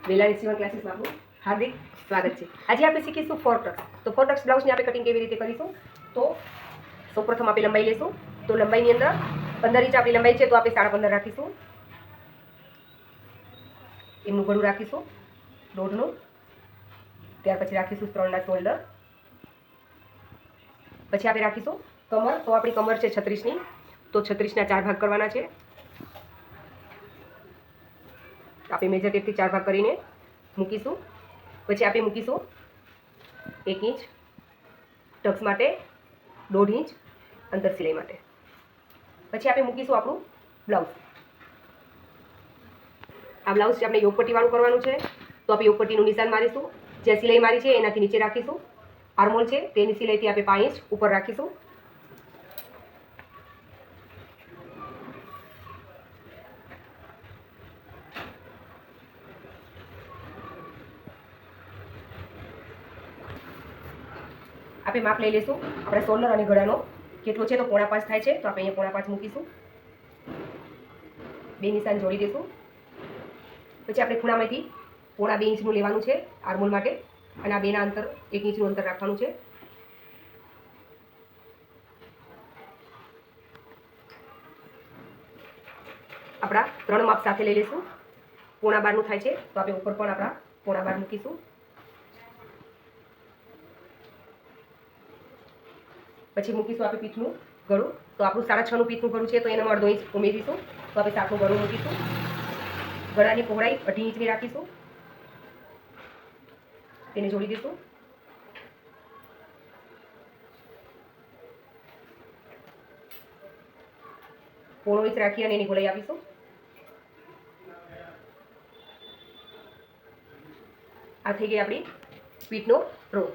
વેલાણી સીવણ ક્લાસીસમાં આપનું હાર્દિક સ્વાગત છે। આજે આપણે શીખીશું ફોર ટક્સ। તો ફોર ટક્સ બ્લાઉઝની આપણે કટિંગ કેવી રીતે કરીશું। તો સૌપ્રથમ આપણે લંબાઈ લેશું। તો લંબાઈની અંદર 15 ઇંચ આપણી લંબાઈ છે, તો આપણે 15.5 રાખીશું। એમનું ગળું રાખીશું 1.5નું। ત્યાર પછી રાખીશું 3ના શોલ્ડર। પછી આપણે રાખીશું કમર। તો આપણી કમર છે 36ની, તો 36ના 4 ભાગ કરવાના છે। આપણે મેજર ટેપથી 4 ભાગ કરીને મૂકીશું। પછી આપણે મૂકીશું 1 ઇંચ ટક્સ માટે, 1.5 ઇંચ અંતર સિલાઈ માટે। પછી આપણે મૂકીશું આપણું બ્લાઉઝ। આ બ્લાઉઝ છે આપણે યોગપટ્ટીવાળું કરવાનું છે, તો આપણે યોગપટ્ટીનું નિશાન મારીશું। જે સિલાઈ મારી છે એનાથી નીચે રાખીશું। આર્મહોલ છે તેની સિલાઈથી આપણે 5 ઇંચ ઉપર રાખીશું। આપણે માપ લઈ લઈશું આપણે શોલ્ડર અને ગળાનો કેટલો છે, તો 4.5 થાય છે, તો આપણે અહીંયા 4.5 મૂકીશું। બે નિશાન જોડી દઈશું। પછી આપણે ખૂણામાંથી 2.5 ઇંચનું લેવાનું છે આર્મહોલ માટે, અને આ બેના અંતર 1 ઇંચનું અંતર રાખવાનું છે। આપણા 3 માપ સાથે લઈ લઈશું। 2.5નું થાય છે, તો આપણે ઉપર પણ આપણા 2.5 મૂકીશું। પછી મૂકીશું આપણે પીઠનું ગળું। તો આપણું 6.5નું પીઠનું ગળું છે, તો એનામાં 1/2 ઇંચ ઉમેરીશું। તો આપણે 7નું ગળું મૂકીશું। ગળાની પહોળાઈ 2.5 ઇંચની રાખીશું। તેને જોડી દઈશું। પોણો ઇંચ રાખી અને એની ગોળાઈ આપીશું। આ થઈ ગઈ આપણી પીઠનો રો।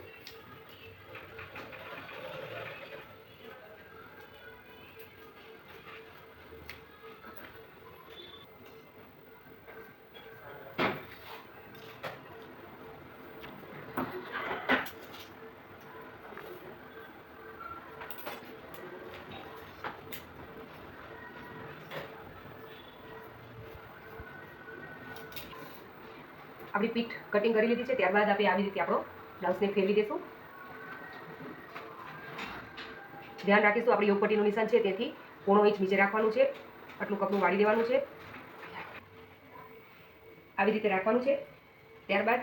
આપણી પીઠ કટિંગ કરી લીધી છે, ત્યારબાદ આપણે આવી રીતે આપણો બ્લાઉઝને ફેરવી દઈશું। ધ્યાન રાખીશું આપણી યોગપટ્ટીનું નિશાન છે તેથી પોણો ઇંચ નીચે રાખવાનું છે। આટલું કપડું વાળી દેવાનું છે, આવી રીતે રાખવાનું છે। ત્યારબાદ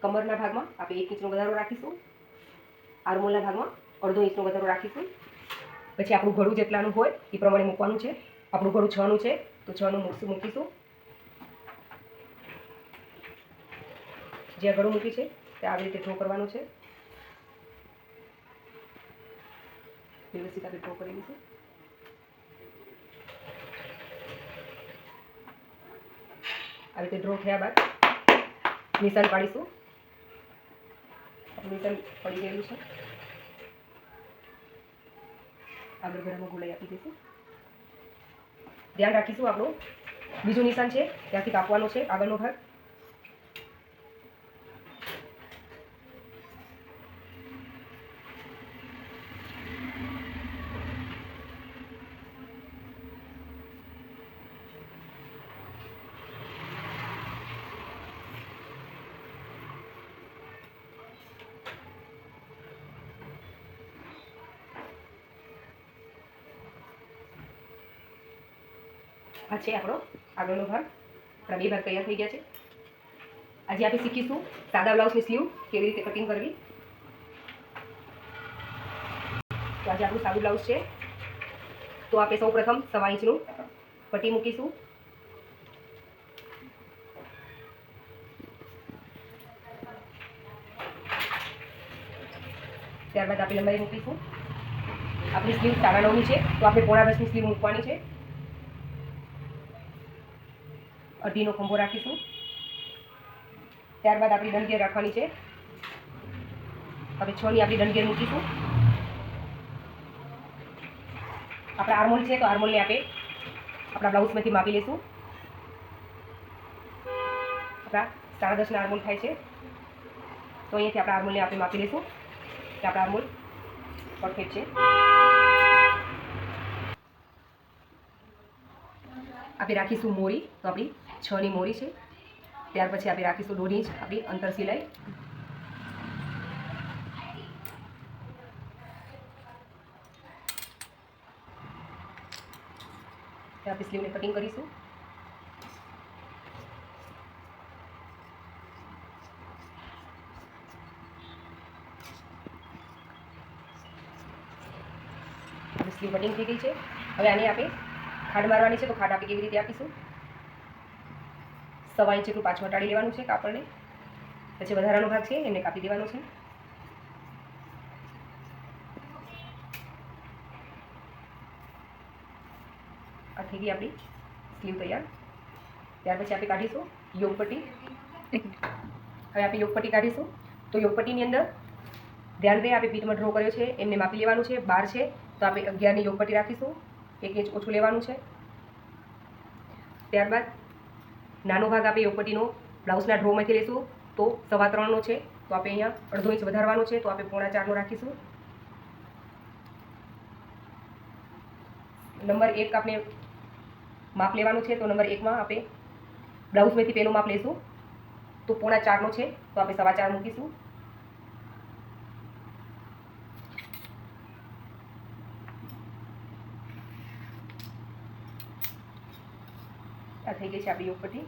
કમરના ભાગમાં આપણે 1 ઇંચનો વધારો રાખીશું। આર્મહોલના ભાગમાં 1/2 ઇંચનો વધારો રાખીશું। પછી આપણું ગળું જેટલાનું હોય એ પ્રમાણે મૂકવાનું છે। આપણું ગળું 6નું છે, તો 6નું મૂકીશું। જ્યાં ગળું મૂકી છે તે આવી રીતે ડ્રો કરવાનું છે। વ્યવસ્થિત આપણે ડ્રો કરી લઈશું। આવી રીતે ડ્રો થયા બાદ નિશાન પાડીશું। આપણું નિશાન પડી ગયેલું છે। આગળ ગળામાં ગોળાઈ આપી દઈશું। ધ્યાન રાખીશું આપણું બીજું નિશાન છે ત્યાંથી કાપવાનો છે આગળનો ભાગ। આ છે આપણો આગળનો ભાગ। આપણા 2 ભાગ તૈયાર થઈ ગયા છે। આજે આપણે શીખીશું સાદા બ્લાઉઝની સ્લીવ કેવી રીતે કટિંગ કરવી। તો આજે આપણું સાદું બ્લાઉઝ છે, તો આપણે સૌ પ્રથમ 1.25 ઇંચનું પટ્ટી મૂકીશું। ત્યારબાદ આપણે લંબાઈ મૂકીશું। આપણી સ્લીવ 9.5ની છે, તો આપણે 9.5ની સ્લીવ મૂકવાની છે। 1/2નો ખંભો રાખીશું। ત્યારબાદ આપણી દંડઘેર રાખવાની છે। હવે 6ની આપણી દંડઘેર મૂકીશું। આપણા આર્મહોલ છે, તો આર્મહોલને આપણે આપણા બ્લાઉઝમાંથી માપી લઈશું। આપણા 10.5ના આર્મહોલ થાય છે, તો અહીંયાથી આપણા આર્મહોલને આપણે માપી લઈશું કે આપણા આર્મહોલ પરફેક્ટ છે। આપણે રાખીશું મોરી। તો આપણી 6ની મોરી છે, ત્યાર પછી આપણે રાખીશું 1.5 ઇંચ આપણી અંતર સિલાઈ. આપણે સ્લીવને કટિંગ કરીશું. સ્લીવ કટિંગ થઈ ગઈ છે. હવે આને આપણે ખાડ મારવાની છે, તો ખાડ આપણે કેવી રીતે આપીશું? 1.25 ઇંચ જેટલું પાછું હટાડી લેવાનું છે કાપડને. પછી વધારાનો ભાગ છે એમને કાપી દેવાનો છે. આ થઈ ગઈ આપણી સ્લીવ તૈયાર. ત્યાર પછી આપણે કાઢીશું યોગપટ્ટી. હવે આપણે યોગપટ્ટી કાઢીશું. તો યોગપટ્ટીની અંદર ધ્યાન રહે આપણે પીઠમાં ડ્રો કર્યો છે એમને માપી લેવાનું છે. 12 છે તો આપણે 11ની યોગપટ્ટી રાખીશું. 1 ઇંચ ઓછું લેવાનું છે. ત્યારબાદ નાનો ભાગ આપણે યોગપટ્ટીનો બ્લાઉઝના ડ્રોમાંથી લઈશું. તો 3.25નો છે તો આપણે અહીંયા 1/2 ઇંચ વધારવાનો છે, તો આપણે 3.25નો રાખીશું. નંબર 1 આપણે માપ લેવાનું છે, તો નંબર 1માં આપણે બ્લાઉઝમાંથી પહેલું માપ લઈશું. તો 3.25નો છે તો આપણે 4.25 મૂકીશું. આ થઈ ગઈ છે આપણી યોગપટ્ટી.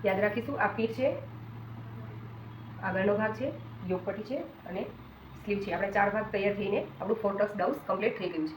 યાદ રાખીશું આ પીઠ છે, આગળનો ભાગ છે, યોગપટ્ટી છે અને સ્લીવ છે. આપણે 4 ભાગ તૈયાર થઈને આપણું 4 ટક્સ બ્લાઉઝ કમ્પ્લીટ થઈ ગયું છે.